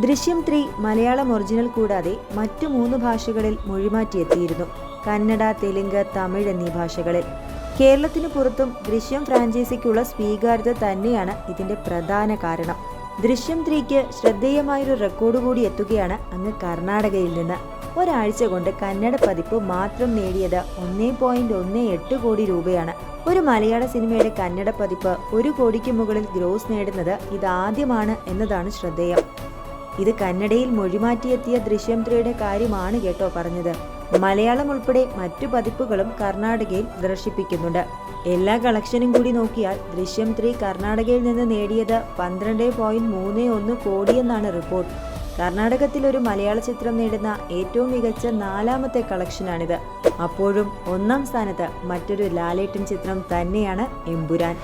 ദൃശ്യം 3 മലയാളം ഒറിജിനൽ കൂടാതെ മറ്റു 3 ഭാഷകളിൽ മൊഴിമാറ്റിയെത്തിയിരുന്നു. കന്നഡ, തെലുങ്ക്, തമിഴ് എന്നീ ഭാഷകളിൽ. കേരളത്തിനു പുറത്തും ദൃശ്യം ഫ്രാഞ്ചൈസിക്കുള്ള സ്വീകാര്യത തന്നെയാണ് ഇതിന്റെ പ്രധാന കാരണം. ദൃശ്യം 3ക്ക് ശ്രദ്ധേയമായൊരു റെക്കോർഡ് കൂടി എത്തുകയാണ് അങ്ങ് കർണാടകയിൽ നിന്ന്. ഒരാഴ്ച കൊണ്ട് കന്നഡ പതിപ്പ് മാത്രം നേടിയത് 1.18 കോടി രൂപയാണ്. ഒരു മലയാള സിനിമയുടെ കന്നഡ പതിപ്പ് 1 കോടിക്ക് മുകളിൽ ഗ്രോസ് നേടുന്നത് ഇതാദ്യമാണ് എന്നതാണ് ശ്രദ്ധേയം. ഇത് കന്നഡയിൽ മൊഴിമാറ്റിയെത്തിയ ദൃശ്യം 3യുടെ കാര്യമാണ് കേട്ടോ പറഞ്ഞത്. മലയാളം ഉൾപ്പെടെ മറ്റു പതിപ്പുകളും കർണാടകയിൽ ദർശിപ്പിക്കുന്നുണ്ട്. എല്ലാ കളക്ഷനും കൂടി നോക്കിയാൽ ദൃശ്യം 3 കർണാടകയിൽ നിന്ന് നേടിയത് 12.31 കോടിയെന്നാണ് റിപ്പോർട്ട്. കർണാടകത്തിൽ ഒരു മലയാള ചിത്രം നേടുന്ന ഏറ്റവും മികച്ച 4ാമത്തെ കളക്ഷനാണിത്. അപ്പോഴും 1ാം സ്ഥാനത്ത് മറ്റൊരു ലാലേട്ടൻ ചിത്രം തന്നെയാണ് എമ്പുരാൻ.